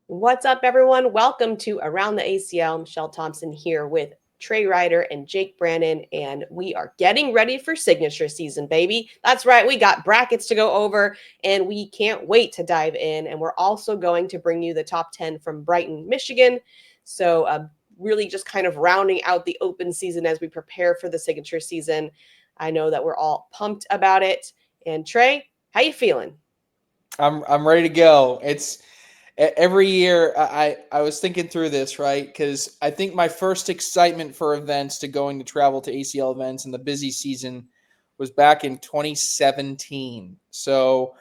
What's up, everyone? Welcome to Around the ACL. Michelle Thompson here with Trey Ryder and Jake Brannon, and we are getting ready for signature season, baby. That's right, we got brackets to go over, and we can't wait to dive in. And we're also going to bring you the top 10 from Brighton, Michigan. So, really just kind of rounding out the open season as we prepare for the signature season. I know that we're all pumped about it. And Trey, how you feeling? I'm ready to go. It's every year I was thinking through this, right? Because I think my first excitement for events to going to travel to ACL events in the busy season was back in 2017. So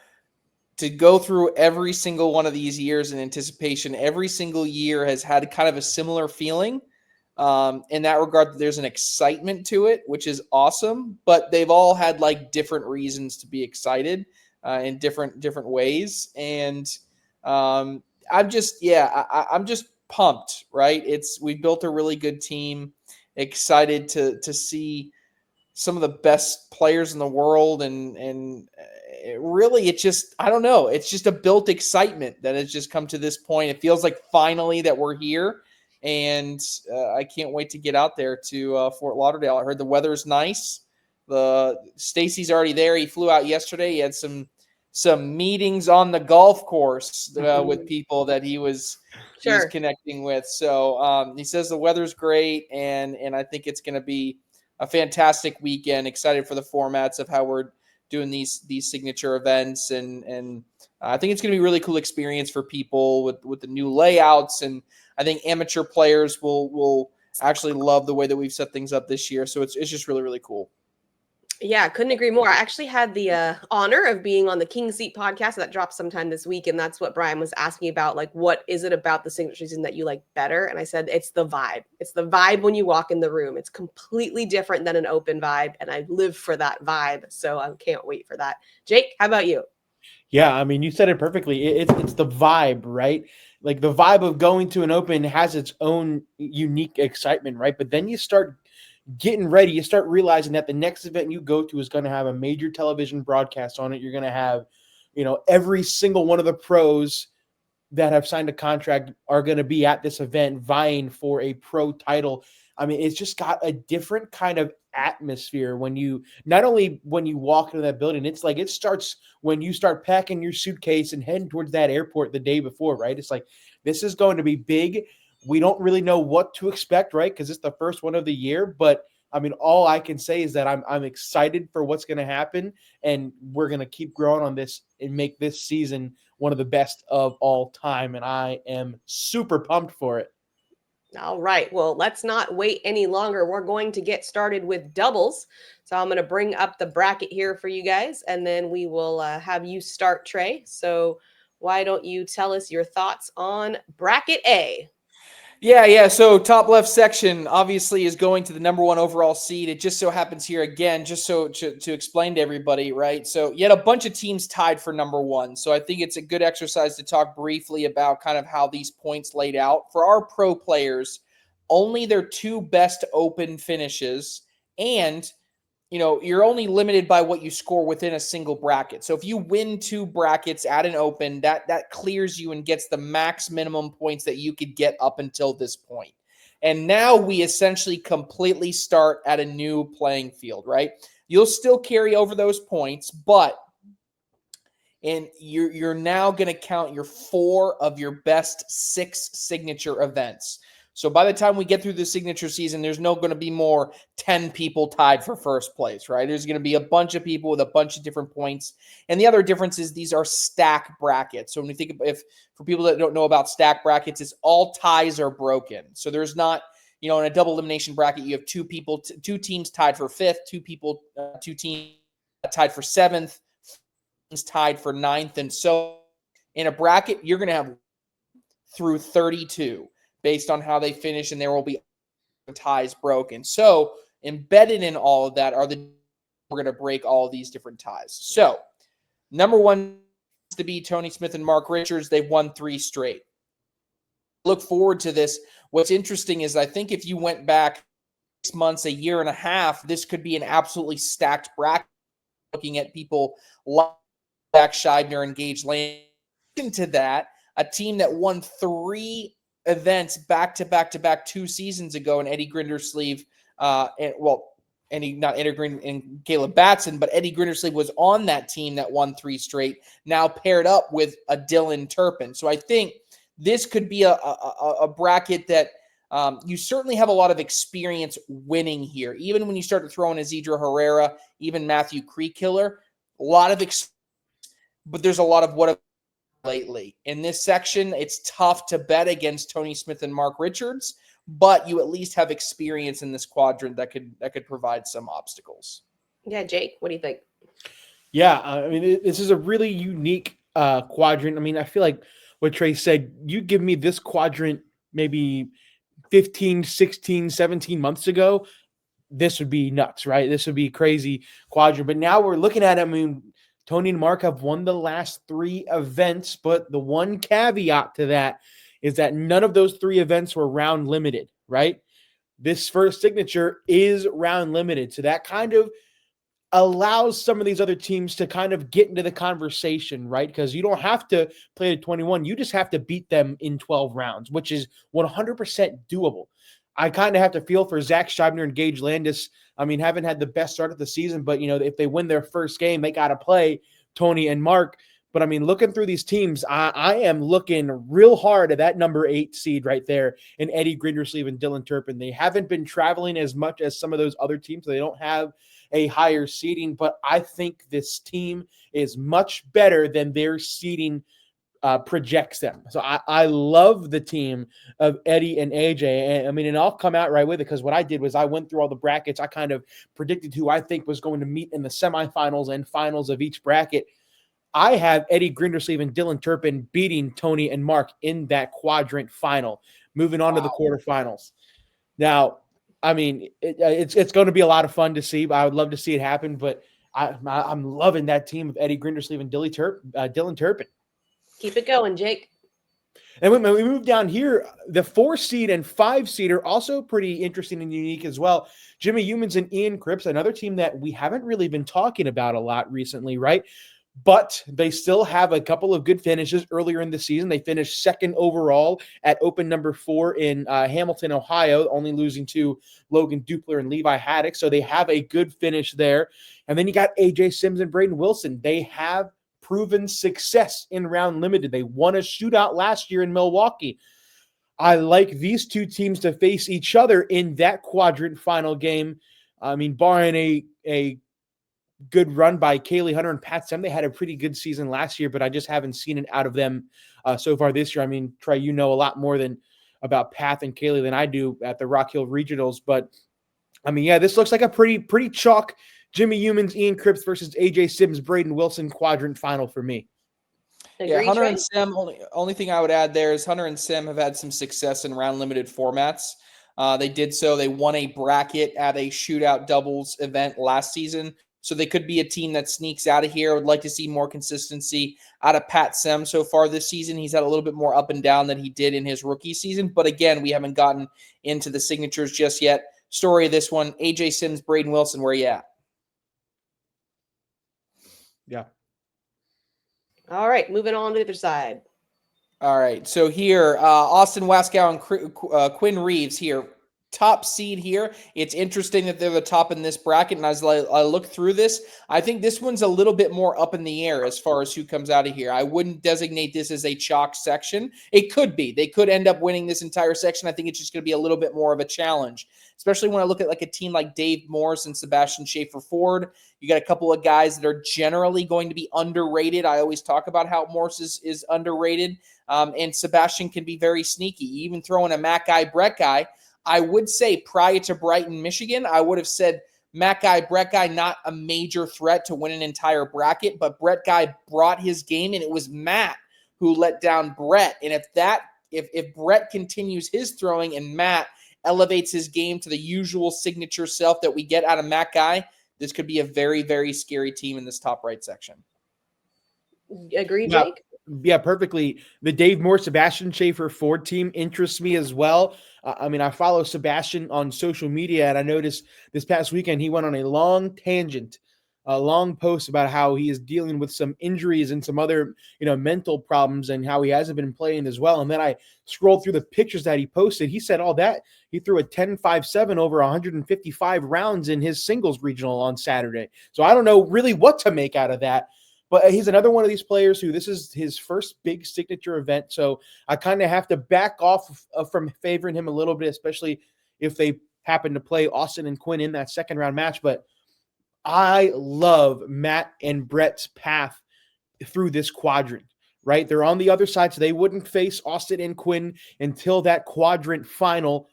to go through every single one of these years in anticipation, every single year has had kind of a similar feeling. In that regard, there's an excitement to it, which is awesome. But they've all had like different reasons to be excited in different ways, and I'm just I'm just pumped. Right? We've built a really good team. Excited to see some of the best players in the world, and it just, I don't know, it's just a built excitement that has just come to this point. It feels like finally that we're here, and I can't wait to get out there to Fort Lauderdale. I heard the weather's nice. The Stacy's already there. He flew out yesterday. He had some meetings on the golf course with people that he was Sure. connecting with. So he says the weather's great, and I think it's going to be a fantastic weekend. Excited for the formats of how we're doing these signature events, and I think it's going to be a really cool experience for people with the new layouts, and I think amateur players will actually love the way that we've set things up this year. So it's just really, really cool. Yeah, couldn't agree more. I actually had the honor of being on the King Seat podcast that drops sometime this week, and that's what Brian was asking about. Like, what is it about the signature season that you like better? And I said it's the vibe. It's the vibe when you walk in the room. It's completely different than an open vibe, and I live for that vibe. So I can't wait for that. Jake, how about you? Yeah, I mean, you said it perfectly. It's the vibe, right? Like the vibe of going to an open has its own unique excitement, right? But then you start getting ready, you start realizing that the next event you go to is going to have a major television broadcast on it. You're going to have, every single one of the pros that have signed a contract are going to be at this event vying for a pro title. I mean, it's just got a different kind of atmosphere when you not only when you walk into that building, it's like it starts when you start packing your suitcase and heading towards that airport the day before, right? It's like this is going to be big. We don't really know what to expect, right? Because it's the first one of the year, but I mean, all I can say is that I'm excited for what's going to happen, and we're going to keep growing on this and make this season one of the best of all time. And I am super pumped for it. All right. Well, let's not wait any longer. We're going to get started with doubles. So I'm going to bring up the bracket here for you guys, and then we will have you start, Trey. So why don't you tell us your thoughts on bracket A? Yeah. So top left section obviously is going to the number one overall seed. It just so happens here again, just so to explain to everybody, right? So you had a bunch of teams tied for number one. So I think it's a good exercise to talk briefly about kind of how these points laid out. For our pro players, only their two best open finishes, and you're only limited by what you score within a single bracket. So if you win two brackets at an open, that clears you and gets the max minimum points that you could get up until this point. And now we essentially completely start at a new playing field, right? You'll still carry over those points, but you're now going to count your four of your best six signature events. So by the time we get through the signature season, there's no going to be more 10 people tied for first place, right? There's going to be a bunch of people with a bunch of different points. And the other difference is these are stack brackets. So when you think of, if for people that don't know about stack brackets, it's all ties are broken. So there's not, in a double elimination bracket, you have two teams tied for fifth, two teams tied for seventh, tied for ninth. And so in a bracket, you're going to have through 32 based on how they finish, and there will be ties broken. So embedded in all of that are we're going to break all of these different ties. So number one to be Tony Smith and Mark Richards. They've won 3 straight. Look forward to this. What's interesting is I think if you went back 6 months, a year and a half, this could be an absolutely stacked bracket. Looking at people like Zach Scheibner and Gage Lane. To that, a team that won 3 events back-to-back 2 seasons ago in Eddie Grindersleeve, not Eddie Grinder and Caleb Batson, but Eddie Grindersleeve was on that team that won 3 straight, now paired up with a Dylan Turpin. So I think this could be a bracket that you certainly have a lot of experience winning here. Even when you start to throw in Isidro Herrera, even Matthew Creekiller, a lot of but there's a lot of what lately. In this section, it's tough to bet against Tony Smith and Mark Richards, but you at least have experience in this quadrant that could provide some obstacles. Yeah, Jake, what do you think? Yeah, I mean, this is a really unique quadrant. I mean, I feel like what Trey said, you give me this quadrant maybe 15, 16, 17 months ago, this would be nuts, right? This would be crazy quadrant. But now we're looking at it. I mean, Tony and Mark have won the last 3 events, but the one caveat to that is that none of those 3 events were round limited, right? This first signature is round limited. So that kind of allows some of these other teams to kind of get into the conversation, right? Because you don't have to play to 21. You just have to beat them in 12 rounds, which is 100% doable. I kind of have to feel for Zach Scheibner and Gage Landis. I mean, haven't had the best start of the season, but, you know, if they win their first game, they got to play Tony and Mark. But, I mean, looking through these teams, I am looking real hard at that number 8 seed right there in Eddie Grindersleeve and Dylan Turpin. They haven't been traveling as much as some of those other teams. So they don't have a higher seeding, but I think this team is much better than their seeding projects them. So I love the team of Eddie and AJ. And I mean, and I'll come out right with it because what I did was I went through all the brackets. I kind of predicted who I think was going to meet in the semifinals and finals of each bracket. I have Eddie Grindersleeve and Dylan Turpin beating Tony and Mark in that quadrant final, moving on to the quarterfinals. Now, I mean, it's going to be a lot of fun to see. I would love to see it happen, but I'm loving that team of Eddie Grindersleeve and Dylan Turpin. Keep it going, Jake. And when we move down here, the 4 seed and 5 seed are also pretty interesting and unique as well. Jimmy Humans and Ian Cripps, another team that we haven't really been talking about a lot recently, right? But they still have a couple of good finishes earlier in the season. They finished 2nd overall at open number 4 in Hamilton, Ohio, only losing to Logan Dupler and Levi Haddock. So they have a good finish there. And then you got AJ Sims and Braden Wilson. They have proven success in round limited. They won a shootout last year in Milwaukee. I like these 2 teams to face each other in that quadrant final game. I mean, barring a good run by Kaylee Hunter and Pat Sem. They had a pretty good season last year, but I just haven't seen it out of them so far this year. I mean, Trey, you know a lot more about Pat and Kaylee than I do at the Rock Hill Regionals. But, I mean, yeah, this looks like a pretty chalk Jimmy Humans, Ian Cripps versus AJ Sims, Braden Wilson quadrant final for me. Agree, Hunter Trey? and Sim, only thing I would add there is Hunter and Sim have had some success in round limited formats. They did so. They won a bracket at a shootout doubles event last season. So they could be a team that sneaks out of here. I would like to see more consistency out of Pat Sem so far this season. He's had a little bit more up and down than he did in his rookie season. But again, we haven't gotten into the signatures just yet. Story of this one, AJ Sims, Braden Wilson, where you at? Yeah. All right, moving on to the other side. All right, so here, Austin Waskow and Quinn Reeves here. Top seed here. It's interesting that they're the top in this bracket. And as I look through this, I think this one's a little bit more up in the air as far as who comes out of here. I wouldn't designate this as a chalk section. It could be. They could end up winning this entire section. I think it's just going to be a little bit more of a challenge, especially when I look at like a team like Dave Morris and Sebastian Schaefer-Ford. You got a couple of guys that are generally going to be underrated. I always talk about how Morris is underrated, and Sebastian can be very sneaky. Even throwing a Matt guy, Brett guy, I would say prior to Brighton, Michigan, I would have said Matt Guy, Brett Guy, not a major threat to win an entire bracket, but Brett Guy brought his game, and it was Matt who let down Brett. And if Brett continues his throwing and Matt elevates his game to the usual signature self that we get out of Matt Guy, this could be a very, very scary team in this top right section. Agree, Jake? Yeah, perfectly. The Dave Moore, Sebastian Schaefer-Ford team interests me as well. I mean, I follow Sebastian on social media, and I noticed this past weekend he went on a long tangent a long post about how he is dealing with some injuries and some other, mental problems, and how he hasn't been playing as well. And then I scrolled through the pictures that he posted. He said all that he threw a 10.57 over 155 rounds in his singles regional on Saturday. So I don't know really what to make out of that. But he's another one of these players who this is his first big signature event. So I kind of have to back off from favoring him a little bit, especially if they happen to play Austin and Quinn in that second round match. But I love Matt and Brett's path through this quadrant, right? They're on the other side, so they wouldn't face Austin and Quinn until that quadrant final.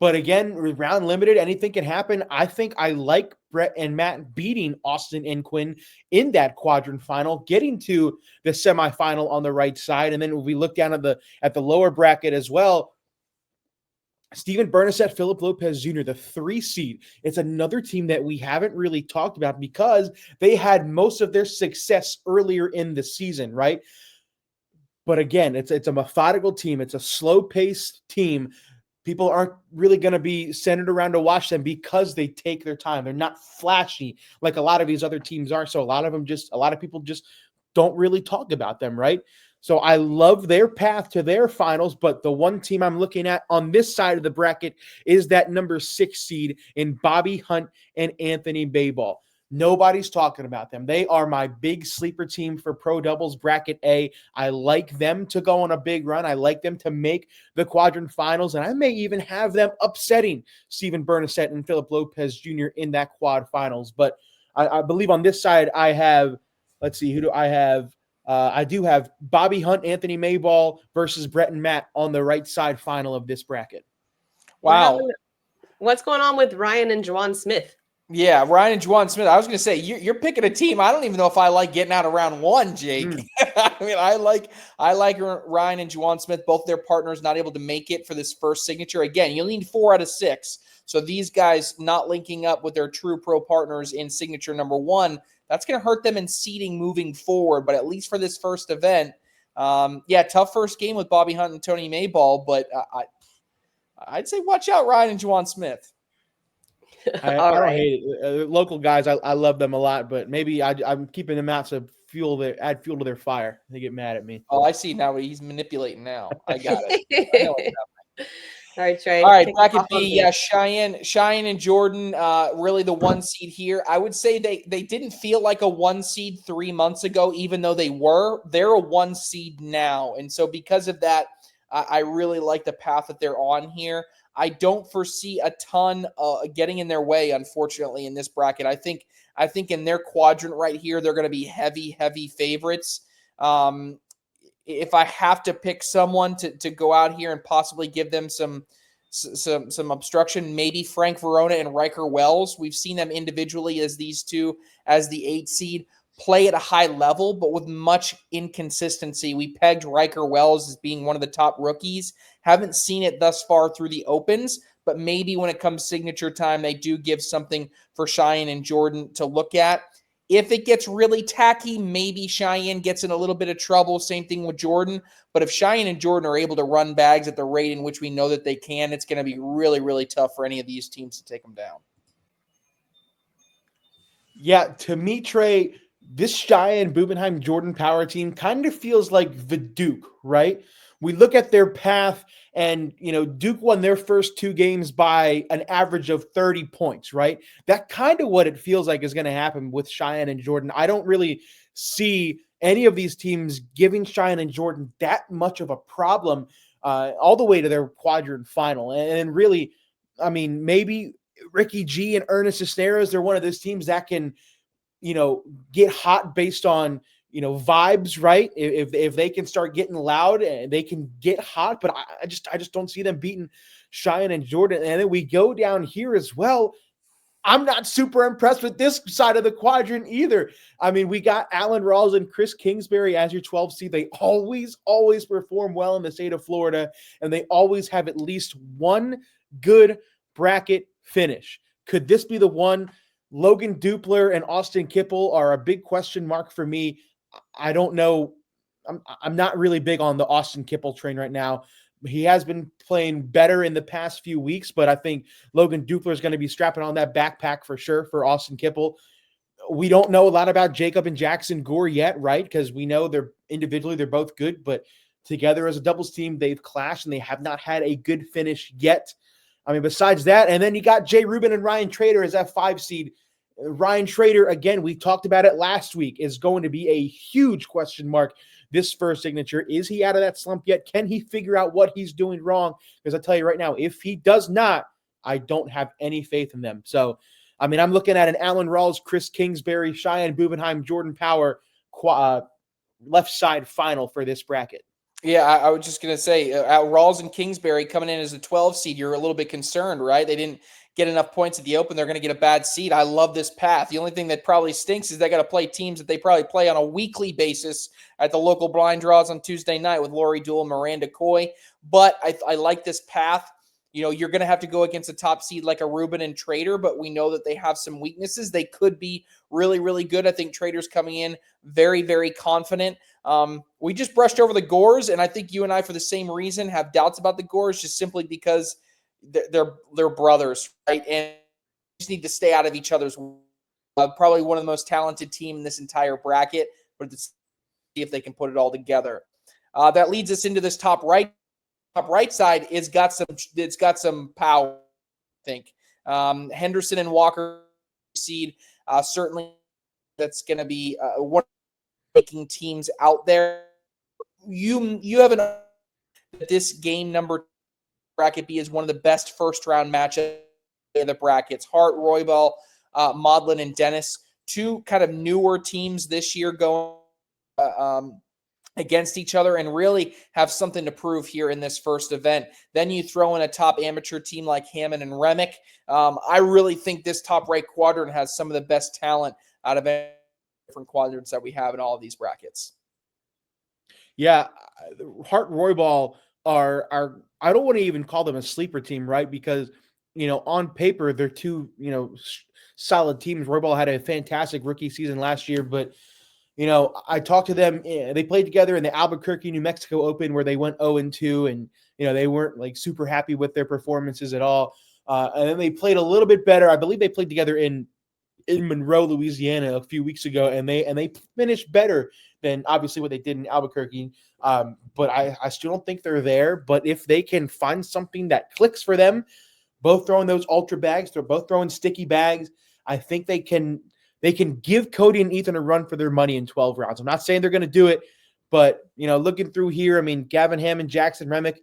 But again, round limited, anything can happen. I think I like Brett and Matt beating Austin and Quinn in that quadrant final, getting to the semifinal on the right side. And then when we look down at the lower bracket as well, Steven Bernasette, Philip Lopez Jr., the 3 seed. It's another team that we haven't really talked about because they had most of their success earlier in the season, right? But again, it's a methodical team. It's a slow-paced team. People aren't really going to be centered around to watch them because they take their time. They're not flashy like a lot of these other teams are. So a lot of people just don't really talk about them, right? So I love their path to their finals, but the one team I'm looking at on this side of the bracket is that number 6 seed in Bobby Hunt and Anthony Bayball. Nobody's talking about them. They are my big sleeper team for Pro Doubles Bracket A. I like them to go on a big run. I like them to make the quadrant finals, and I may even have them upsetting Steven Bernasette and Philip Lopez Jr. in that quad finals. But I believe on this side I have, let's see, who do I have? I do have Bobby Hunt, Anthony Mayball versus Brett and Matt on the right side final of this bracket. Wow. What's going on with Ryan and Juwan Smith? Yeah, Ryan and Juwan Smith. I was going to say, you're picking a team. I don't even know if I like getting out of round 1, Jake. I mean, I like Ryan and Juwan Smith, both their partners not able to make it for this first signature. Again, you need 4 out of 6. So these guys not linking up with their true pro partners in signature number 1, that's going to hurt them in seeding moving forward. But at least for this first event, tough first game with Bobby Hunt and Tony Mayball. But I'd say watch out, Ryan and Juwan Smith. I don't hate it. Local guys, I love them a lot, but maybe I'm keeping them out to add fuel to their fire. They get mad at me. Oh, I see now. He's manipulating now. I got it. I know what's happening. All right, Trey. All right, bracket B. Yeah, Cheyenne and Jordan, really the 1 seed here. I would say they didn't feel like a 1 seed 3 months ago, even though they were. They're a 1 seed now, and so because of that, I really like the path that they're on here. I don't foresee a ton getting in their way, unfortunately, in this bracket. I think in their quadrant right here, they're going to be heavy favorites. If I have to pick someone to go out here and possibly give them some obstruction, maybe Frank Verona and Riker Wells. We've seen them individually as these two as the 8 seed play at a high level, but with much inconsistency. We pegged Riker Wells as being one of the top rookies. Haven't seen it thus far through the opens, but maybe when it comes signature time, they do give something for Cheyenne and Jordan to look at. If it gets really tacky, maybe Cheyenne gets in a little bit of trouble. Same thing with Jordan. But if Cheyenne and Jordan are able to run bags at the rate in which we know that they can, it's going to be really tough for any of these teams to take them down. Yeah, to me, Trey, this Cheyenne Bubenheim Jordan power team kind of feels like the Duke, right? We look at their path, and Duke won their first 2 games by an average of 30 points, right? That kind of what it feels like is going to happen with Cheyenne and Jordan. I don't really see any of these teams giving Cheyenne and Jordan that much of a problem all the way to their quadrant final. And really, I mean, maybe Ricky G and Ernest Cisneros, they're one of those teams that can get hot based on, vibes, right? If they can start getting loud, they can get hot, but I just don't see them beating Cheyenne and Jordan. And then we go down here as well. I'm not super impressed with this side of the quadrant either. I mean, we got Alan Rawls and Chris Kingsbury as your 12 seed. They always perform well in the state of Florida, and they always have at least one good bracket finish. Could this be the one? Logan Dupler and Austin Kipple are a big question mark for me. I don't know. I'm not really big on the Austin Kipple train right now. He has been playing better in the past few weeks, but I think Logan Dupler is going to be strapping on that backpack for sure for Austin Kipple. We don't know a lot about Jacob and Jackson Gore yet, right? Because we know they're individually, they're both good, but together as a doubles team, they've clashed and they have not had a good finish yet. I mean, besides that, and then you got Jay Rubin and Ryan Trader as that 5 seed. Ryan Trader, again, we talked about it last week, is going to be a huge question mark this first signature. Is he out of that slump yet? Can he figure out what he's doing wrong? Because I tell you right now, if he does not, I don't have any faith in them. So, I mean, I'm looking at an Alan Rawls, Chris Kingsbury, Cheyenne Bubenheim, Jordan Power left side final for this bracket. Yeah, I was just going to say, Rawls and Kingsbury coming in as a 12 seed, you're a little bit concerned, right? They didn't get enough points at the Open. They're going to get a bad seed. I love this path. The only thing that probably stinks is they got to play teams that they probably play on a weekly basis at the local blind draws on Tuesday night with Lori Duell and Miranda Coy. But I like this path. You know, you're going to have to go against a top seed like a Rubin and Trader, but we know that they have some weaknesses. They could be really, really good. I think Trader's coming in very, very confident. We just brushed over the Gores, and I think you and I, for the same reason, have doubts about the Gores, just simply because they're brothers, right? And just need to stay out of each other's. Probably one of the most talented team in this entire bracket, but let's see if they can put it all together. That leads us into this top right side. It's got some power, I think. Henderson and Walker seed, certainly that's going to be one of the making teams out there. You have this game number bracket B is one of the best first round matchups in the brackets. Hart, Roybal, Maudlin, and Dennis, two kind of newer teams this year going against each other and really have something to prove here in this first event. Then you throw in a top amateur team like Hammond and Remick. I really think this top right quadrant has some of the best talent out of different quadrants that we have in all of these brackets. Yeah, Hart Roybal are I don't want to even call them a sleeper team, right? Because, you know, on paper, they're two, you know, solid teams. Roybal had a fantastic rookie season last year, but, you know, I talked to them. They played together in the Albuquerque, New Mexico Open where they went 0-2, and, you know, they weren't like super happy with their performances at all. And then they played a little bit better. I believe they played together in Monroe, Louisiana a few weeks ago, and they finished better than obviously what they did in Albuquerque. But I still don't think they're there. But if they can find something that clicks for them, both throwing those ultra bags, they're both throwing sticky bags, I think they can give Cody and Ethan a run for their money in 12 rounds. I'm not saying they're going to do it, but, you know, looking through here, I mean, Gavin Hammond, Jackson Remick,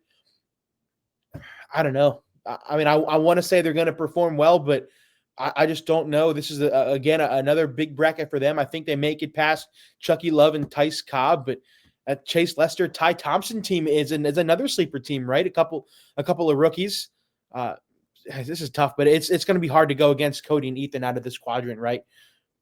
I don't know. I mean, I want to say they're going to perform well, but I just don't know. This is, again, another big bracket for them. I think they make it past Chucky Love and Tice Cobb, but at Chase Lester, Ty Thompson team is another sleeper team, right? A couple of rookies. This is tough, but it's going to be hard to go against Cody and Ethan out of this quadrant, right?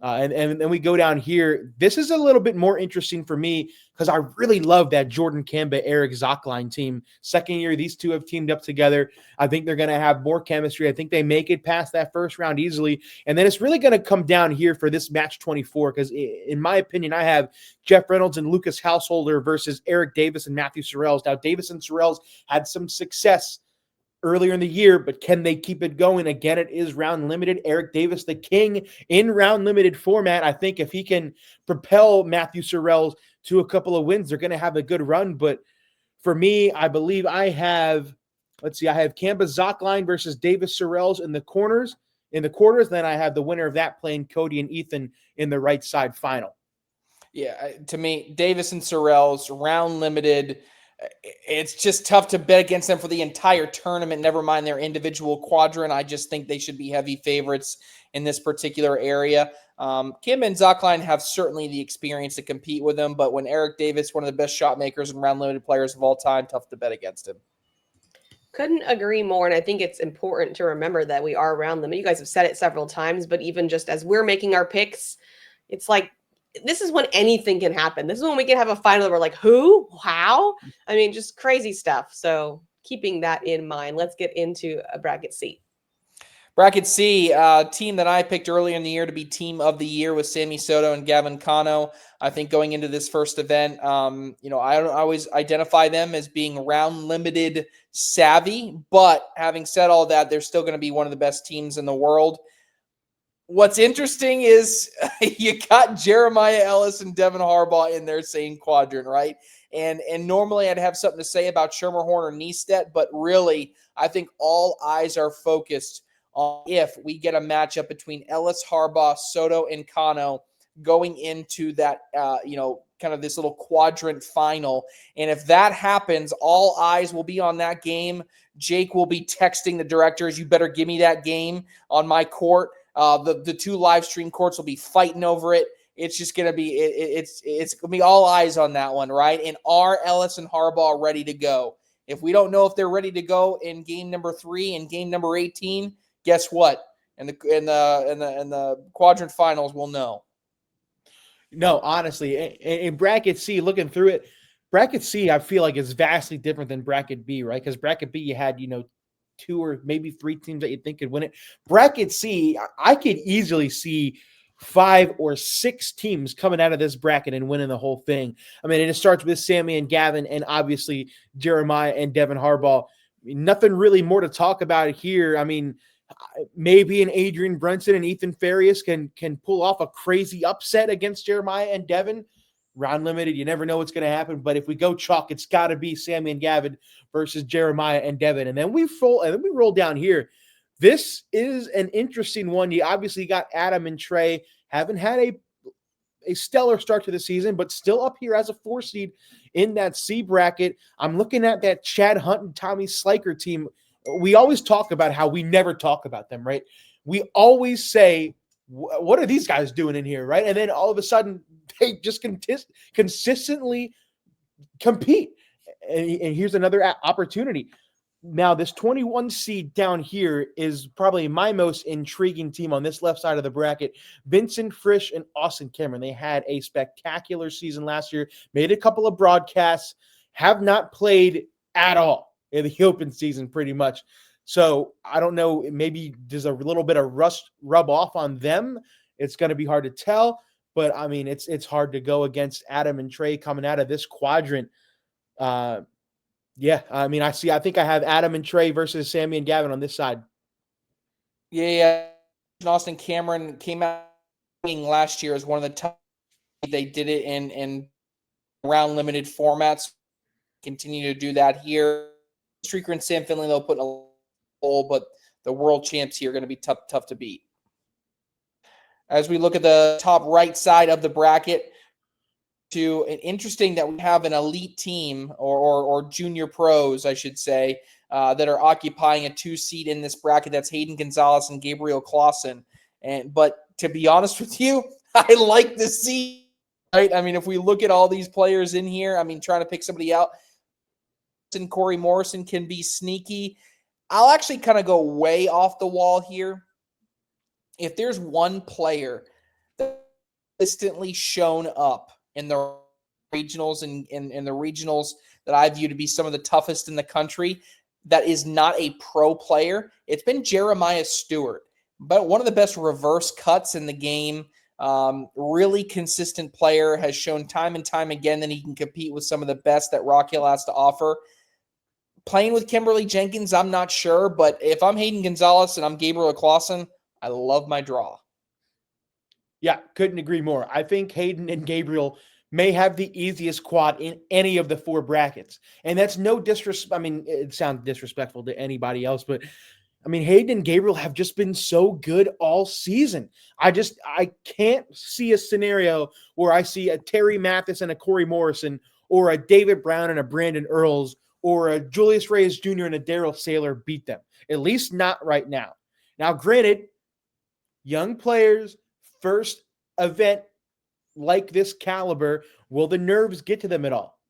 And then we go down here. This is a little bit more interesting for me because I really love that Jordan Kamba, Eric Zockline team. Second year, these two have teamed up together. I think they're going to have more chemistry. I think they make it past that first round easily. And then it's really going to come down here for this match 24 because, in my opinion, I have Jeff Reynolds and Lucas Householder versus Eric Davis and Matthew Sorrells. Now, Davis and Sorrells had some success earlier in the year, but can they keep it going? Again, it is round limited. Eric Davis, the king in round limited format. I think if he can propel Matthew Sorrells to a couple of wins, they're going to have a good run. But for me, I believe I have, I have Kamba Zockline versus Davis Sorrells in the quarters. Then I have the winner of that playing Cody and Ethan in the right side final. Yeah, to me, Davis and Sorrells, round limited. It's just tough to bet against them for the entire tournament, never mind their individual quadrant. I just think they should be heavy favorites in this particular area. Kim and Zockline have certainly the experience to compete with them, but when Eric Davis, one of the best shot makers and round limited players of all time, tough to bet against him. Couldn't agree more. And I think it's important to remember that we are round limit. You guys have said it several times, but even just as we're making our picks, it's like, this is when anything can happen. This is when we can have a final where we're like, who? How? I mean, just crazy stuff. So keeping that in mind, let's get into a bracket C. Bracket C, team that I picked earlier in the year to be team of the year with Sammy Soto and Gavin Cano. I think going into this first event, I don't always identify them as being round limited savvy, but having said all that, they're still going to be one of the best teams in the world. What's interesting is you got Jeremiah Ellis and Devin Harbaugh in their same quadrant, right? And normally I'd have something to say about Schermerhorn or Neistat, but really I think all eyes are focused on if we get a matchup between Ellis, Harbaugh, Soto, and Cano going into that, kind of this little quadrant final. And if that happens, all eyes will be on that game. Jake will be texting the directors, you better give me that game on my court. The two live stream courts will be fighting over it. It's just going to be it's going to be all eyes on that one, right? And are Ellis and Harbaugh ready to go? If we don't know if they're ready to go in game number 3 and game number 18, guess what? In the quadrant finals, we'll know. No, honestly, in bracket C, looking through it, bracket C, I feel like is vastly different than bracket B, right? Because bracket B, you had 2 or maybe 3 teams that you think could win it. Bracket C, I could easily see 5 or 6 teams coming out of this bracket and winning the whole thing. I mean, it starts with Sammy and Gavin, and obviously Jeremiah and Devin Harbaugh. Nothing really more to talk about here. I mean, maybe an Adrian Brunson and Ethan Farias can pull off a crazy upset against Jeremiah and Devin. Round limited, you never know what's going to happen. But if we go chalk, it's got to be Sammy and Gavin versus Jeremiah and Devin. And then we roll down here. This is an interesting one. You obviously got Adam and Trey. Haven't had a stellar start to the season, but still up here as a 4 seed in that C bracket. I'm looking at that Chad Hunt and Tommy Sliker team. We always talk about how we never talk about them, right? We always say, what are these guys doing in here, right? And then all of a sudden, they just consistently compete. And here's another opportunity. Now, this 21 seed down here is probably my most intriguing team on this left side of the bracket. Vincent Frisch and Austin Cameron. They had a spectacular season last year, made a couple of broadcasts, have not played at all in the open season pretty much. So I don't know, maybe there's a little bit of rust rub off on them. It's going to be hard to tell, but I mean, it's hard to go against Adam and Trey coming out of this quadrant. Yeah, I mean, I think I have Adam and Trey versus Sammy and Gavin on this side. Yeah. Austin Cameron came out last year as one of the top. They did it in round limited formats. Continue to do that here. Streaker and Sam Finley, they'll put in a hole, but the world champs here are going to be tough to beat. As we look at the top right side of the bracket, to an interesting that we have an elite team or junior pros, I should say, that are occupying a 2 seed in this bracket. That's Hayden Gonzalez and Gabriel Clausen. But to be honest with you, I like the seed, right? I mean, if we look at all these players in here, I mean, trying to pick somebody out, and Corey Morrison can be sneaky. I'll actually kind of go way off the wall here. If there's one player that consistently shown up in the regionals and in the regionals that I view to be some of the toughest in the country, that is not a pro player, it's been Jeremiah Stewart. But one of the best reverse cuts in the game, really consistent player, has shown time and time again that he can compete with some of the best that Rock Hill has to offer. Playing with Kimberly Jenkins, I'm not sure, but if I'm Hayden Gonzalez and I'm Gabriel Clausen, I love my draw. Yeah, couldn't agree more. I think Hayden and Gabriel may have the easiest quad in any of the 4 brackets. And that's no disrespect. I mean, it sounds disrespectful to anybody else, but I mean, Hayden and Gabriel have just been so good all season. I can't see a scenario where I see a Terry Mathis and a Corey Morrison, or a David Brown and a Brandon Earls, or a Julius Reyes Jr. and a Daryl Saylor beat them. At least not right now. Now, granted, young players, first event like this caliber, will the nerves get to them at all?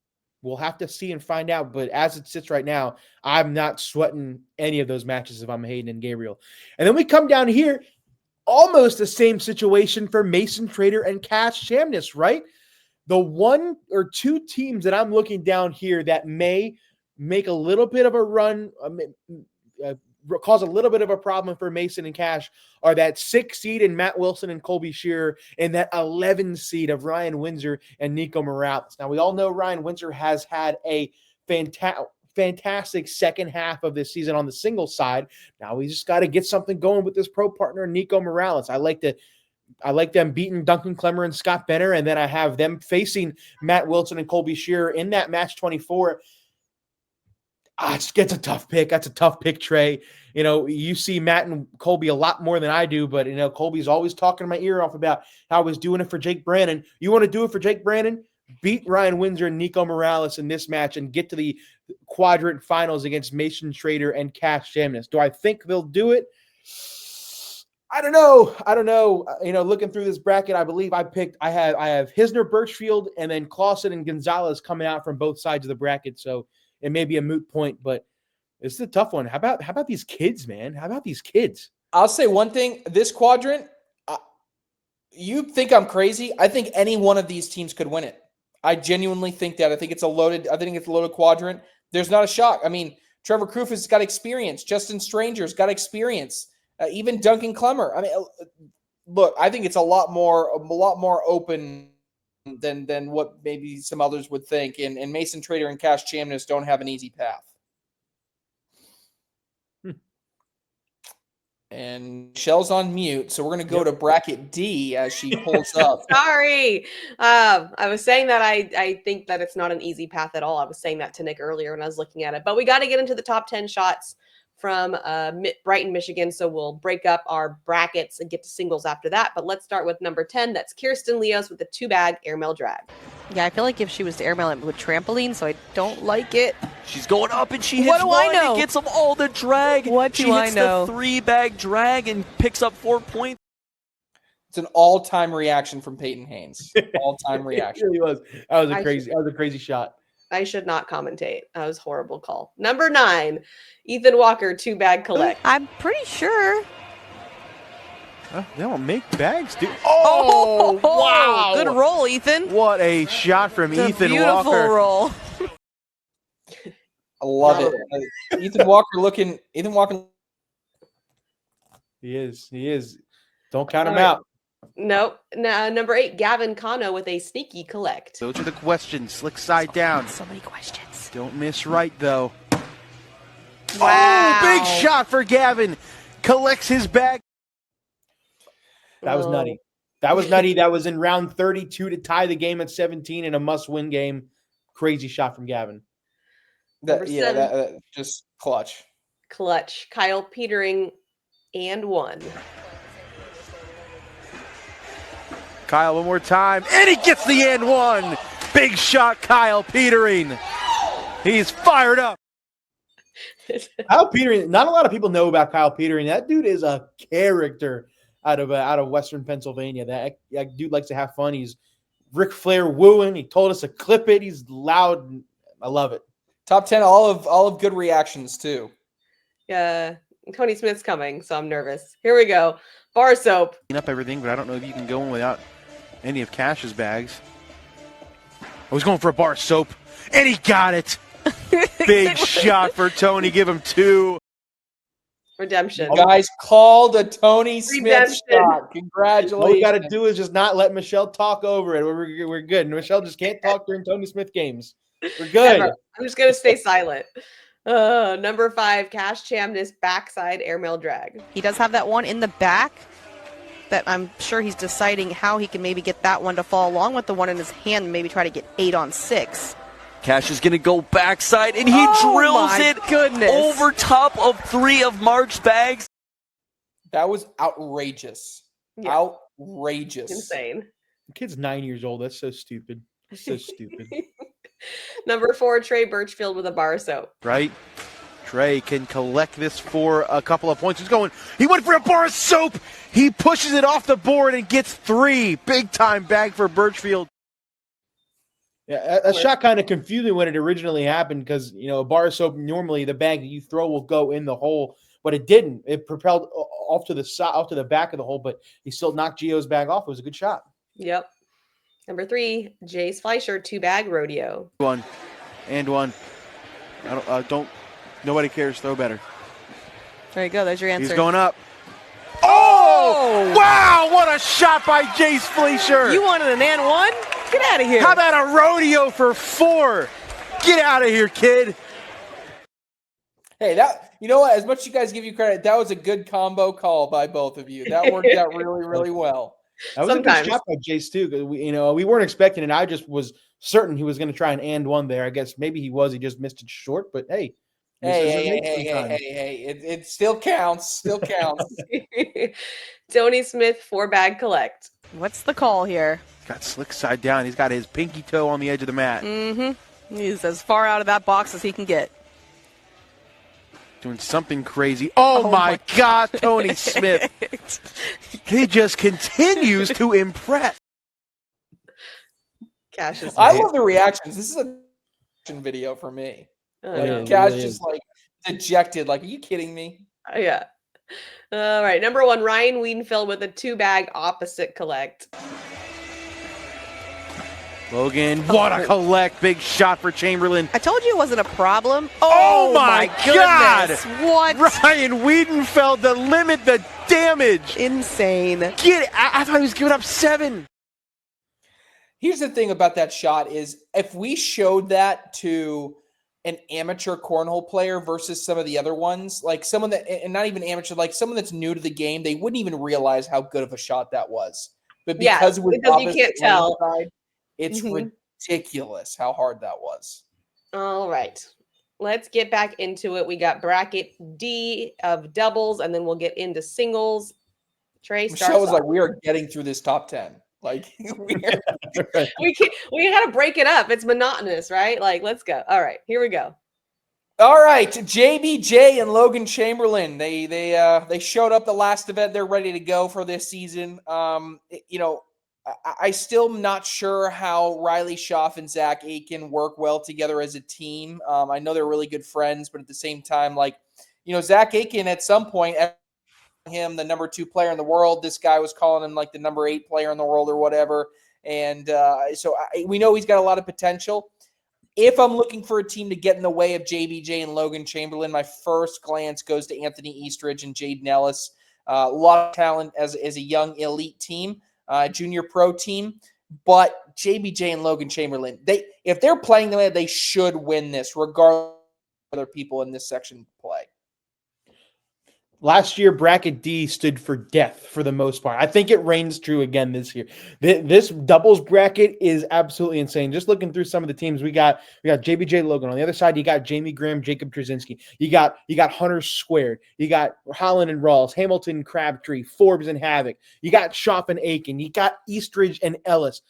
We'll have to see and find out. But as it sits right now, I'm not sweating any of those matches if I'm Hayden and Gabriel. And then we come down here, almost the same situation for Mason Trader and Cash Shamness, right? The 1 or 2 teams that I'm looking down here that may make a little bit of a run, cause a little bit of a problem for Mason and Cash, are that 6 seed in Matt Wilson and Colby Shearer, and that 11 seed of Ryan Windsor and Nico Morales. Now, we all know Ryan Windsor has had a fantastic second half of this season on the singles side. Now we just got to get something going with this pro partner, Nico Morales. I like them beating Duncan Clemmer and Scott Benner, and then I have them facing Matt Wilson and Colby Shearer in that match 24. It's a tough pick. That's a tough pick, Trey. You see Matt and Colby a lot more than I do, but, Colby's always talking my ear off about how I was doing it for Jake Brannon. You want to do it for Jake Brannon? Beat Ryan Windsor and Nico Morales in this match and get to the quadrant finals against Mason Schrader and Cash Jamnis. Do I think they'll do it? I don't know. Looking through this bracket, I believe I have Hisner, Birchfield, and then Clausen and Gonzalez coming out from both sides of the bracket. So it may be a moot point, but this is a tough one. How about these kids, man? How about these kids? I'll say one thing. This quadrant, you think I'm crazy? I think any one of these teams could win it. I genuinely think that. I think it's a loaded quadrant. There's not a shock. I mean, Trevor Krufus got experience. Justin Stranger's got experience. Even Duncan Clemmer. I mean, look, I think it's a lot more open than what maybe some others would think. And Mason Schrader and Cash Chamness don't have an easy path. And Michelle's on mute, so we're going to go to bracket D as she pulls up. Sorry. I was saying that I think that it's not an easy path at all. I was saying that to Nick earlier when I was looking at it. But we got to get into the top 10 shots from Brighton, Michigan. So we'll break up our brackets and get to singles after that. But let's start with number 10. That's Kirsten Leos with the 2-bag airmail drag. Yeah, I feel like if she was to airmail it with trampoline, so I don't like it. She's going up and she hits What do I one know? and gets them all the drag. What do I know? She hits the 3-bag drag and picks up 4 points. It's an all-time reaction from Peyton Haynes. All-time reaction. It really was. That was a crazy shot. I should not commentate. That was a horrible call. Number 9, Ethan Walker, 2-bag collect. I'm pretty sure. They don't make bags, dude. Oh, wow. Good roll, Ethan. What a shot from It's Ethan a beautiful Walker. roll. I love it. Ethan Walker. He is. Don't count him out. Nope. Now, number 8, Gavin Cano with a sneaky collect. Those are the questions. Slick side down. So many questions. Don't miss right, though. Wow. Oh, big shot for Gavin. Collects his bag. That was nutty. That was in round 32 to tie the game at 17 in a must-win game. Crazy shot from Gavin. That just clutch. Clutch. Kyle Petering and 1. Kyle, one more time. And he gets the and one. Big shot, Kyle Petering. He's fired up. Kyle Petering, not a lot of people know about Kyle Petering. That dude is a character out of Western Pennsylvania. That dude likes to have fun. He's Ric Flair wooing. He told us to clip it. He's loud. I love it. Top 10, all of good reactions too. Yeah, Tony Smith's coming, so I'm nervous. Here we go. Bar soap. Clean up everything, but I don't know if you can go in without any of Cash's bags. I was going for a bar soap, and he got it. Big shot for Tony. Give him 2. Redemption. You guys called a Tony Smith Redemption. shot. Congratulations. All we got to do is just not let Michelle talk over it. We're good. Michelle just can't talk during Tony Smith games. We're good. Never. I'm just going to stay silent. Number 5, Cash Chamness backside airmail drag. He does have that one in the back that I'm sure he's deciding how he can maybe get that one to fall along with the one in his hand and maybe try to get 8 on 6. Cash is going to go backside, and he drills it over top of 3 of Mark's bags. That was outrageous. Yeah. Outrageous. Insane. The kid's 9 years old. That's so stupid. So stupid. Number 4, Trey Birchfield with a bar soap. Right? Trey can collect this for a couple of points. He went for a bar of soap. He pushes it off the board and gets 3. Big time bag for Birchfield. Yeah, a shot kind of confused me when it originally happened because, a bar of soap, normally the bag that you throw will go in the hole, but it didn't. It propelled off to the side, off to the back of the hole, but he still knocked Gio's bag off. It was a good shot. Yep. Number 3, Jace Fleischer, 2-bag rodeo. 1 and 1. Nobody cares. Throw better. There you go. There's your answer. He's going up. Oh! Wow! What a shot by Jace Fleischer. You wanted an and 1? Get out of here. How about a rodeo for 4? Get out of here, kid. Hey, you know what? As much as you guys give you credit, that was a good combo call by both of you. That worked out really, really well. That was a good shot by Jace too, because we weren't expecting it. I just was certain he was going to try and one there. I guess maybe he was. He just missed it short, but hey. Hey. It still counts. Still counts. Tony Smith, 4-bag collect. What's the call here? Got slick side down. He's got his pinky toe on the edge of the mat. Mm-hmm. He's as far out of that box as he can get. Doing something crazy. Oh my God, Tony Smith. He just continues to impress. I love the reactions. This is a reaction video for me. Cash just like dejected. Like, are you kidding me? Yeah. All right. Number 1, Ryan Wiedenfeld with a 2-bag opposite collect. Logan, what a collect. Big shot for Chamberlain. I told you it wasn't a problem. Oh my God. What? Ryan Wiedenfeld to limit the damage. Insane. I thought he was giving up 7. Here's the thing about that shot is if we showed that to an amateur cornhole player versus some of the other ones, like someone that, and not even amateur, like someone that's new to the game, they wouldn't even realize how good of a shot that was. But because you can't tell. Side, it's ridiculous how hard that was. All right. Let's get back into it. We got bracket D of doubles, and then we'll get into singles. Trey starts. Michelle was like, we are getting through this top 10. Like we gotta break it up. It's monotonous, right? Like, let's go. All right, here we go. All right, JBJ and Logan Chamberlain. They showed up the last event. They're ready to go for this season. I still am not sure how Riley Schaff and Zach Aiken work well together as a team. I know they're really good friends, but at the same time, Zach Aiken at some point, him the number 2 player in the world. This guy was calling him like the number 8 player in the world or whatever. And we know he's got a lot of potential. If I'm looking for a team to get in the way of JBJ and Logan Chamberlain, my first glance goes to Anthony Eastridge and Jaden Ellis. A lot of talent as a young elite team, junior pro team. But JBJ and Logan Chamberlain, if they're playing the way they should win this, regardless of other people in this section play. Last year, bracket D stood for death for the most part. I think it reigns true again this year. This doubles bracket is absolutely insane. Just looking through some of the teams, we got JBJ Logan. On the other side, you got Jamie Graham, Jacob Trzynski. You got Hunter Squared. You got Holland and Rawls, Hamilton, Crabtree, Forbes and Havoc. You got Schaff and Aiken. You got Eastridge and Ellis.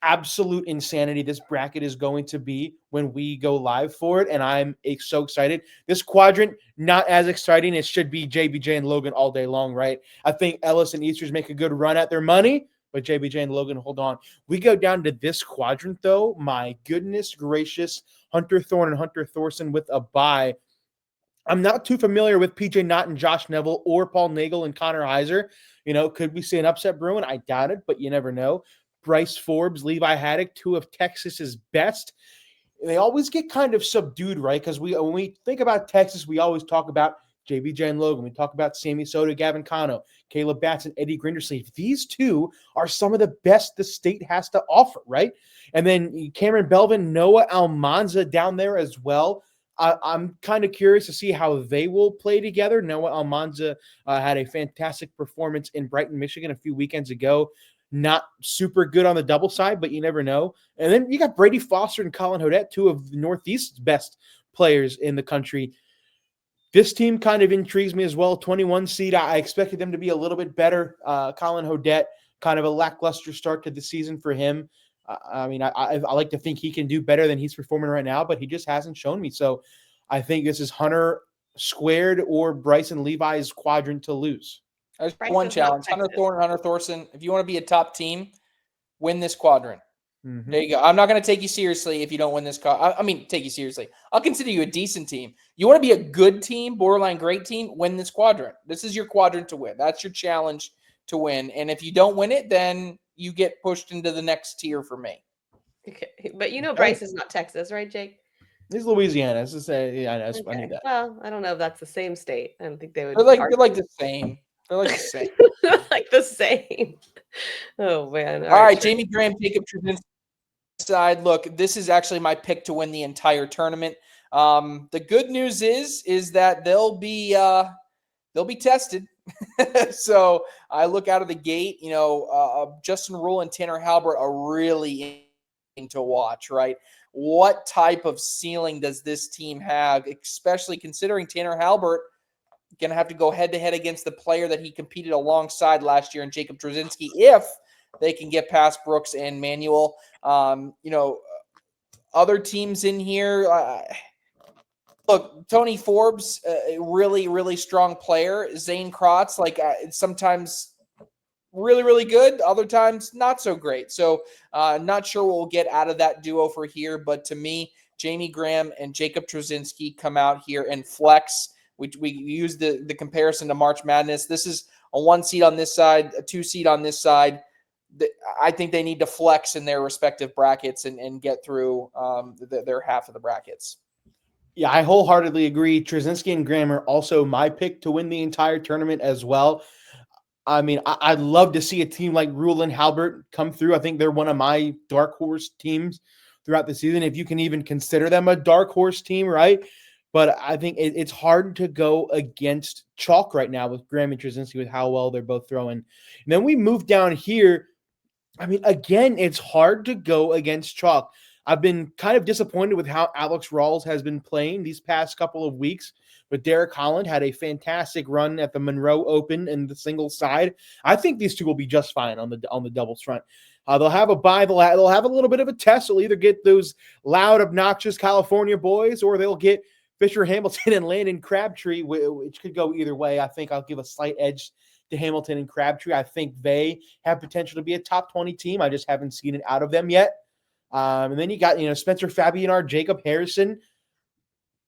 Absolute insanity this bracket is going to be when we go live for it, and I'm so excited. This quadrant, not as exciting. It should be JBJ and Logan all day long, right? I think Ellis and Eastridge make a good run at their money, but JBJ and Logan hold on. We go down to this quadrant, though. My goodness gracious, Hunter Thorne and Hunter Thorson with a bye. I'm not too familiar with PJ Knott and Josh Neville or Paul Nagel and Connor Heiser. Could we see an upset brewing? I doubt it, but you never know. Bryce Forbes, Levi Haddock, 2 of Texas's best. They always get kind of subdued, right? Because when we think about Texas, we always talk about JBJ and Logan. We talk about Sammy Soto, Gavin Cano, Caleb Batts, and Eddie Grindersleeve. These 2 are some of the best the state has to offer, right? And then Cameron Belvin, Noah Almanza down there as well. I'm kind of curious to see how they will play together. Noah Almanza had a fantastic performance in Brighton, Michigan a few weekends ago. Not super good on the double side, but you never know. And then you got Brady Foster and Colin Hodette, 2 of the Northeast's best players in the country. This team kind of intrigues me as well. 21 seed, I expected them to be a little bit better. Colin Hodette, kind of a lackluster start to the season for him. I like to think he can do better than he's performing right now, but he just hasn't shown me. So I think this is Hunter Squared or Bryson Levi's quadrant to lose. There's one challenge. Hunter Thorne and Hunter Thorson. If you want to be a top team, win this quadrant. Mm-hmm. There you go. I'm not going to take you seriously if you don't win this. Take you seriously. I'll consider you a decent team. You want to be a good team, borderline great team, win this quadrant. This is your quadrant to win. That's your challenge to win. And if you don't win it, then you get pushed into the next tier for me. Okay. But Bryce is not Texas, right, Jake? He's Louisiana. I knew that. Well, I don't know if that's the same state. I don't think they would. They're like the same. They're like the same. Like the same. Oh, man. All right, Jamie Graham, Jacob Trzynski side. Look, this is actually my pick to win the entire tournament. The good news is that they'll be tested. So I look out of the gate, Justin Rule and Tanner Halbert are really to watch, right? What type of ceiling does this team have, especially considering Tanner Halbert going to have to go head-to-head against the player that he competed alongside last year in Jacob Trzynski if they can get past Brooks and Manuel. Other teams in here, look, Tony Forbes, a really, really strong player. Zane Krotz, sometimes really, really good. Other times, not so great. So not sure what we'll get out of that duo for here. But to me, Jamie Graham and Jacob Trzynski come out here and flex. We use the comparison to March Madness. This is a 1 seed on this side, a 2 seed on this side. I think they need to flex in their respective brackets and get through their half of the brackets. Yeah, I wholeheartedly agree. Trzynski and Graham are also my pick to win the entire tournament as well. I mean, I'd love to see a team like Rule and Halbert come through. I think they're one of my dark horse teams throughout the season, if you can even consider them a dark horse team, right? But I think it's hard to go against chalk right now with Graham and Trzynski with how well they're both throwing. And then we move down here. I mean, again, it's hard to go against chalk. I've been kind of disappointed with how Alex Rawls has been playing these past couple of weeks. But Derek Holland had a fantastic run at the Monroe Open in the singles side. I think these two will be just fine on the doubles front. They'll have a bye. They'll have a little bit of a test. They'll either get those loud, obnoxious California boys, or they'll get Fisher Hamilton and Landon Crabtree, which could go either way. I think I'll give a slight edge to Hamilton and Crabtree. I think they have potential to be a top 20 team. I just haven't seen it out of them yet. And then you got, Spencer Fabianar, Jacob Harrison.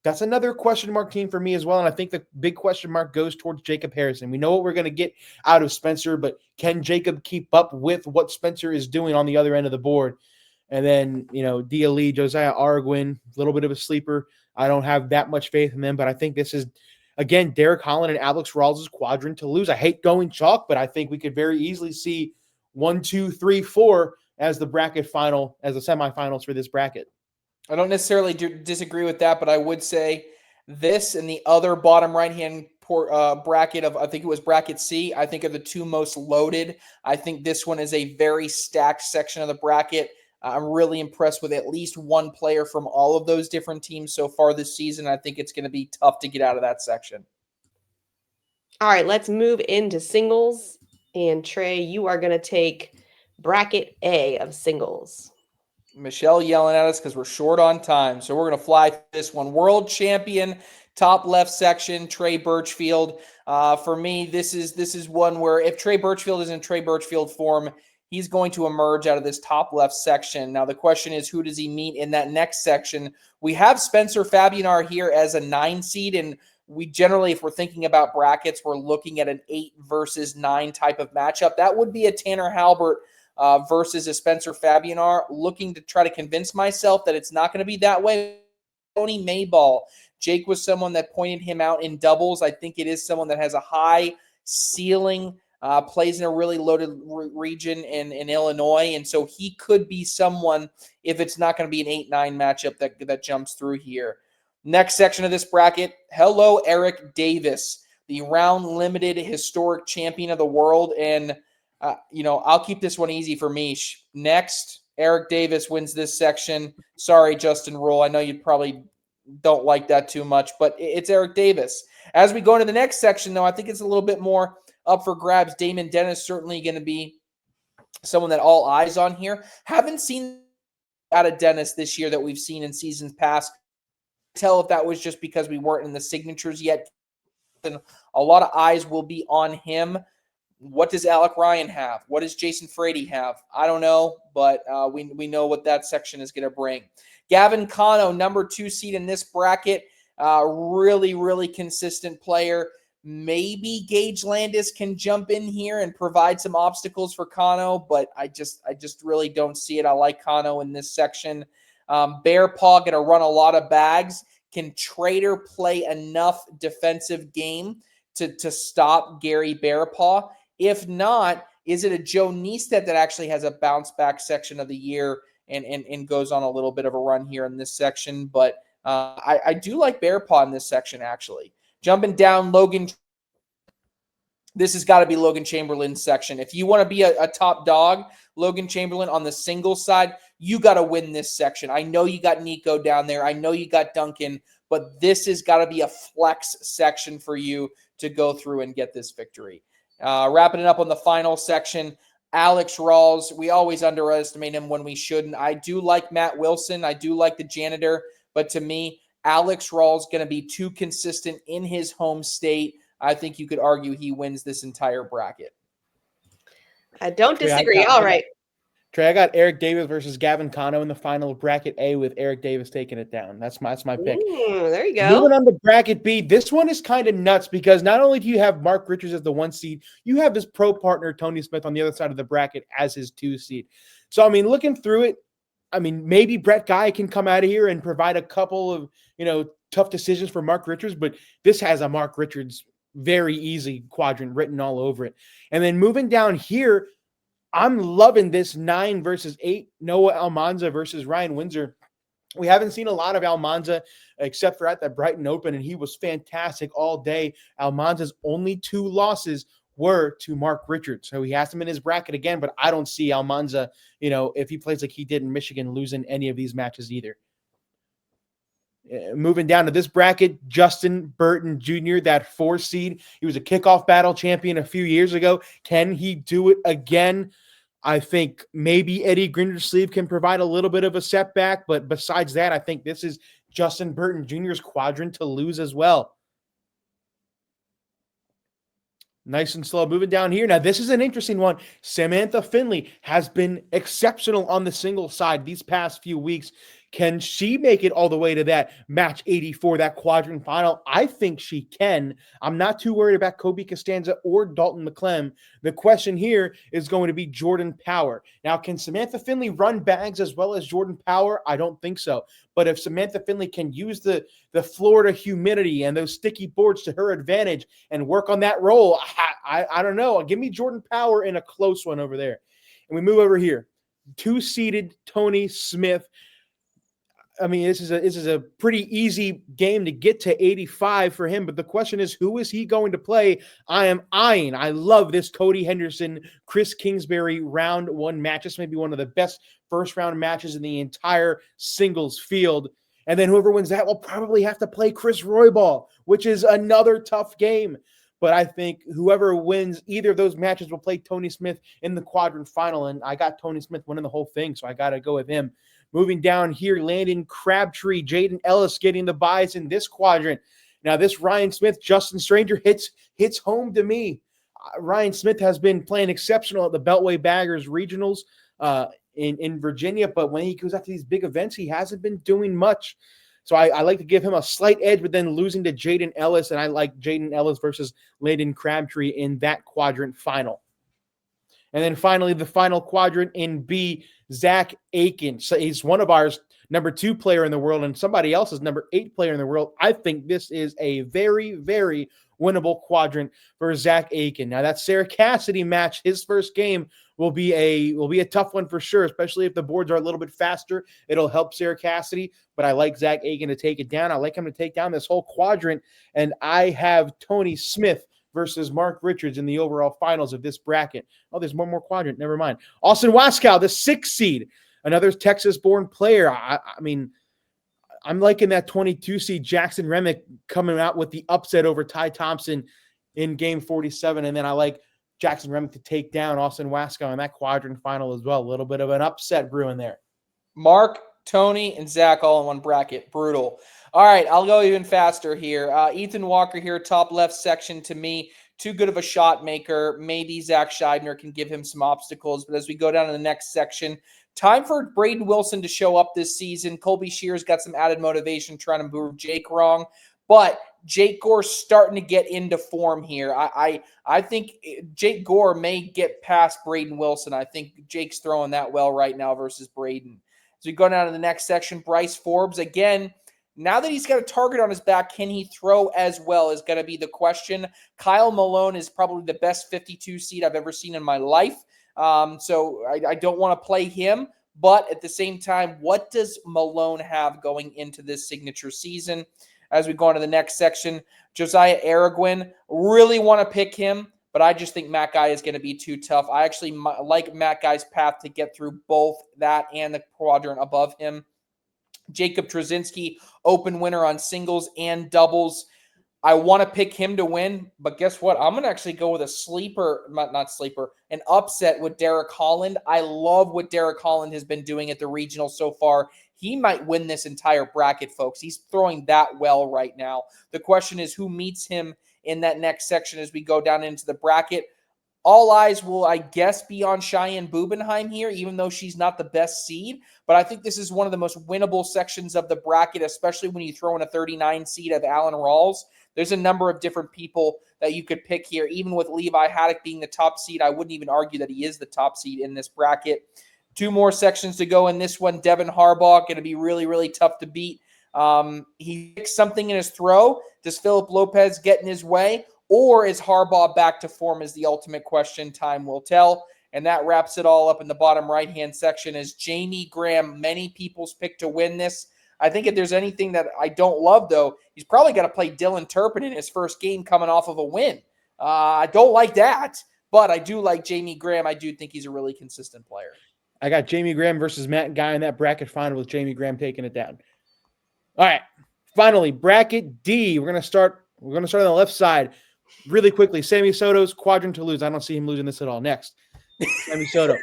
That's another question mark team for me as well. And I think the big question mark goes towards Jacob Harrison. We know what we're going to get out of Spencer, but can Jacob keep up with what Spencer is doing on the other end of the board? And then, Dia Lee, Josiah Arguin, a little bit of a sleeper. I don't have that much faith in them, but I think this is, again, Derek Holland and Alex Rawls' quadrant to lose. I hate going chalk, but I think we could very easily see 1, 2, 3, 4 as the bracket final, as the semifinals for this bracket. I don't necessarily disagree with that, but I would say this and the other bottom right-hand bracket of, I think it was bracket C, I think are the two most loaded. I think this one is a very stacked section of the bracket. I'm really impressed with at least one player from all of those different teams so far this season. I think it's going to be tough to get out of that section. All right, let's move into singles. And Trey, you are going to take bracket A of singles. Michelle yelling at us because we're short on time. So we're going to fly through this one. World champion, top left section, Trey Birchfield. For me, this is one where if Trey Birchfield is in Trey Birchfield form, he's going to emerge out of this top left section. Now, the question is, who does he meet in that next section? We have Spencer Fabianar here as a 9 seed, and we generally, if we're thinking about brackets, we're looking at an 8 versus 9 type of matchup. That would be a Tanner Halbert versus a Spencer Fabianar. Looking to try to convince myself that it's not going to be that way. Tony Mayball. Jake was someone that pointed him out in doubles. I think it is someone that has a high ceiling, plays in a really loaded region in Illinois, and so he could be someone, if it's not going to be an 8-9 matchup, that jumps through here. Next section of this bracket, hello, Eric Davis, the round limited historic champion of the world, and I'll keep this one easy for Meesh. Next, Eric Davis wins this section. Sorry, Justin Rule. I know you probably don't like that too much, but it's Eric Davis. As we go into the next section, though, I think it's a little bit more up for grabs. Damon Dennis certainly going to be someone that all eyes on here. Haven't seen out of Dennis this year that we've seen in seasons past. Tell if that was just because we weren't in the signatures yet. And a lot of eyes will be on him. What does Alec Ryan have? What does Jason Frady have? I don't know, but we know what that section is going to bring. Gavin Cano, number 2 seed in this bracket. Really, really consistent player. Maybe Gage Landis can jump in here and provide some obstacles for Cano, but I just really don't see it. I like Cano in this section. Bear Paw going to run a lot of bags. Can Trader play enough defensive game to stop Gary Bearpaw? If not, is it a Joe Niestedt that actually has a bounce back section of the year and goes on a little bit of a run here in this section? But I do like Bear Paw in this section, actually. Jumping down, Logan. This has got to be Logan Chamberlain's section. If you want to be a top dog, Logan Chamberlain on the singles side, you got to win this section. I know you got Nico down there. I know you got Duncan, but this has got to be a flex section for you to go through and get this victory. Wrapping it up on the final section, Alex Rawls. We always underestimate him when we shouldn't. I do like Matt Wilson. I do like the janitor, but to me, Alex Rawls going to be too consistent in his home state. I think you could argue he wins this entire bracket. I don't disagree. All right. Trey, I got Eric Davis versus Gavin Cano in the final of bracket A with Eric Davis taking it down. That's my pick. There you go. Moving on to bracket B, this one is kind of nuts because not only do you have Mark Richards as the 1 seed, you have his pro partner Tony Smith on the other side of the bracket as his 2 seed. So, I mean, looking through it, I mean, maybe Brett Guy can come out of here and provide a couple of, tough decisions for Mark Richards, but this has a Mark Richards very easy quadrant written all over it. And then moving down here, I'm loving this 9 versus 8, Noah Almanza versus Ryan Windsor. We haven't seen a lot of Almanza except for at the Brighton Open, and he was fantastic all day. Almanza's only 2 losses were to Mark Richards. So he has him in his bracket again, but I don't see Almanza, if he plays like he did in Michigan, losing any of these matches either. Moving down to this bracket, Justin Burton Jr., that 4 seed. He was a kickoff battle champion a few years ago. Can he do it again? I think maybe Eddie Grindersleeve can provide a little bit of a setback, but besides that, I think this is Justin Burton Jr.'s quadrant to lose as well. Nice and slow. Moving down here. Now, this is an interesting one. Samantha Finley has been exceptional on the singles side these past few weeks. Can she make it all the way to that match 84, that quadrant final? I think she can. I'm not too worried about Kobe Costanza or Dalton McClem. The question here is going to be Jordan Power. Now, can Samantha Finley run bags as well as Jordan Power? I don't think so. But if Samantha Finley can use the Florida humidity and those sticky boards to her advantage and work on that roll, I don't know. Give me Jordan Power in a close one over there. And we move over here. 2-seeded Tony Smith. I mean, this is a pretty easy game to get to 85 for him, but the question is, who is he going to play? I love this Cody Henderson, Chris Kingsbury round 1 match. This may be one of the best first round matches in the entire singles field. And then whoever wins that will probably have to play Chris Roybal, which is another tough game. But I think whoever wins either of those matches will play Tony Smith in the quadrant final. And I got Tony Smith winning the whole thing, so I got to go with him. Moving down here, Landon Crabtree, Jaden Ellis getting the buys in this quadrant. Now, this Ryan Smith, Justin Stranger hits home to me. Ryan Smith has been playing exceptional at the Beltway Baggers regionals in Virginia, but when he goes out to these big events, he hasn't been doing much. So I like to give him a slight edge, but then losing to Jaden Ellis, and I like Jaden Ellis versus Landon Crabtree in that quadrant final. And then finally, the final quadrant in B, Zach Aiken. So he's one of ours, number 2 player in the world, and somebody else's number 8 player in the world. I think this is a very, very winnable quadrant for Zach Aiken. Now, that Sarah Cassidy match, his first game, will be a tough one for sure, especially if the boards are a little bit faster. It'll help Sarah Cassidy, but I like Zach Aiken to take it down. I like him to take down this whole quadrant, and I have Tony Smith versus Mark Richards in the overall finals of this bracket. Oh, there's one more quadrant. Never mind. Austin Waskow, the 6th seed, another Texas-born player. I mean, I'm liking that 22 seed Jackson Remick coming out with the upset over Ty Thompson in game 47, and then I like Jackson Remick to take down Austin Waskow in that quadrant final as well. A little bit of an upset brewing there. Mark, Tony, and Zach all in one bracket. Brutal. All right, I'll go even faster here. Ethan Walker here, top left section to me. Too good of a shot maker. Maybe Zach Scheidner can give him some obstacles. But as we go down to the next section, time for Braden Wilson to show up this season. Colby Shear's got some added motivation trying to prove Jake wrong. But Jake Gore's starting to get into form here. I think Jake Gore may get past Braden Wilson. I think Jake's throwing that well right now versus Braden. As we go down to the next section, Bryce Forbes, again, now that he's got a target on his back, can he throw as well is going to be the question. Kyle Malone is probably the best 52 seed I've ever seen in my life. So I don't want to play him, But at the same time, what does Malone have going into this signature season? As we go on to the next section, Josiah Araguin, really want to pick him, but I just think Matt Guy is going to be too tough. I actually like Matt Guy's path to get through both that and the quadrant above him. Jacob Trzynski, open winner on singles and doubles. I want to pick him to win, but guess what? I'm going to actually go with a sleeper, not sleeper, an upset with Derek Holland. I love what Derek Holland has been doing at the regional so far. He might win this entire bracket, folks. He's throwing that well right now. The question is who meets him in that next section as we go down into the bracket. All eyes will, I guess, be on Cheyenne Bubenheim here, even though she's not the best seed. But I think this is one of the most winnable sections of the bracket, especially when you throw in a 39 seed of Alan Rawls. There's a number of different people that you could pick here. Even with Levi Haddock being the top seed, I wouldn't even argue that he is the top seed in this bracket. 2 more sections to go in this one. Devin Harbaugh, going to be really, really tough to beat. He picks something in his throw. Does Philip Lopez get in his way? Or is Harbaugh back to form is the ultimate question. Time will tell. And that wraps it all up in the bottom right-hand section is Jamie Graham. Many people's pick to win this. I think if there's anything that I don't love, though, he's probably got to play Dylan Turpin in his first game coming off of a win. I don't like that, but I do like Jamie Graham. I do think he's a really consistent player. I got Jamie Graham versus Matt Guy in that bracket final with Jamie Graham taking it down. All right. Finally, bracket D. We're going to start on the left side. Really quickly, Sammy Soto's quadrant to lose. I don't see him losing this at all. Next, Sammy Soto.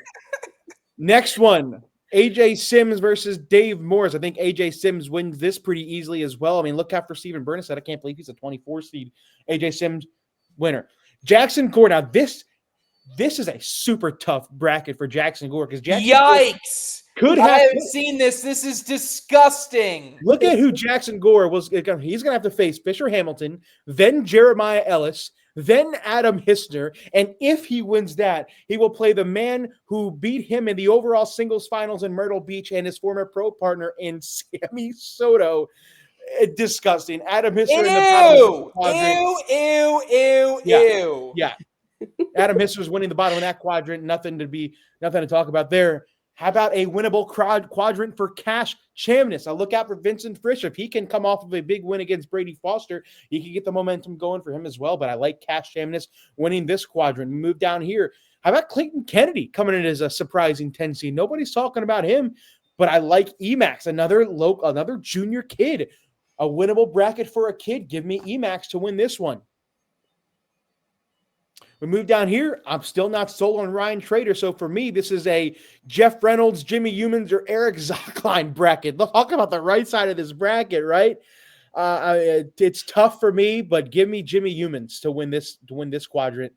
Next one, AJ Sims versus Dave Morris. I think AJ Sims wins this pretty easily as well. I mean, look out for Stephen Burnett. I can't believe he's a 24 seed. AJ Sims, winner. Jackson Gore. Now, this is a super tough bracket for Jackson Gore because Jackson Yikes! I haven't seen this. This is disgusting. Look at who Jackson Gore was. He's going to have to face Fisher Hamilton, then Jeremiah Ellis, then Adam Hissner. And if he wins that, he will play the man who beat him in the overall singles finals in Myrtle Beach and his former pro partner in Sammy Soto. Disgusting. Adam Hissner in the bottom. Ew. Yeah. Adam Hissner's winning the bottom of that quadrant. Nothing to talk about there. How about a winnable quadrant for Cash Chamness? Now look out for Vincent Frisch. If he can come off of a big win against Brady Foster, he can get the momentum going for him as well. But I like Cash Chamness winning this quadrant. Move down here. How about Clayton Kennedy coming in as a surprising 10 seed? Nobody's talking about him, but I like Emax, another junior kid. A winnable bracket for a kid. Give me Emax to win this one. We move down here. I'm still not sold on Ryan Trader. So for me, this is a Jeff Reynolds, Jimmy Humans, or Eric Zockline bracket. Let's talk about the right side of this bracket, right? It's tough for me, but give me Jimmy Humans to win this quadrant.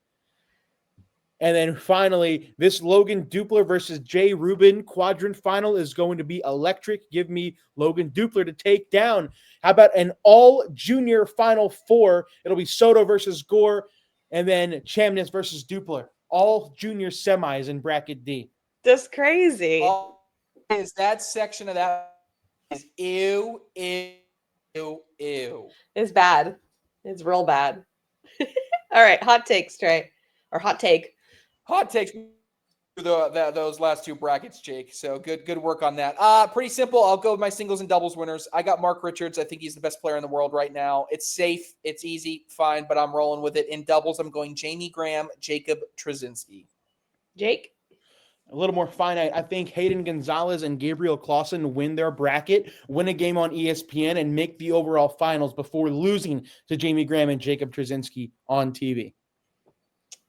And then finally, this Logan Dupler versus Jay Rubin quadrant final is going to be electric. Give me Logan Dupler to take down. How about an all junior final 4? It'll be Soto versus Gore. And then Chamness versus Dupler. All junior semis in bracket D. That's crazy. Is that section of that is ew. It's bad. It's real bad. All right, hot takes, Trey. Or hot take. Hot takes. Those last 2 brackets, Jake. So good work on that. Pretty simple. I'll go with my singles and doubles winners. I got Mark Richards. I think he's the best player in the world right now. It's safe. It's easy. Fine, but I'm rolling with it. In doubles, I'm going Jamie Graham, Jacob Trzynski. Jake? A little more finite. I think Hayden Gonzalez and Gabriel Clausen win their bracket, win a game on ESPN, and make the overall finals before losing to Jamie Graham and Jacob Trzynski on TV.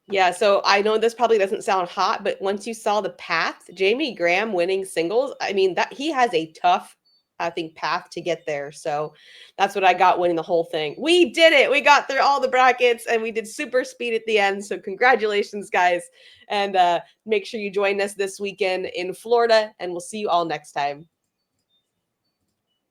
Yeah, so I know this probably doesn't sound hot, but once you saw the path, Jamie Graham winning singles, I mean, that he has a tough, I think, path to get there. So that's what I got winning the whole thing. We did it. We got through all the brackets and we did super speed at the end. So congratulations, guys. And make sure you join us this weekend in Florida, and we'll see you all next time.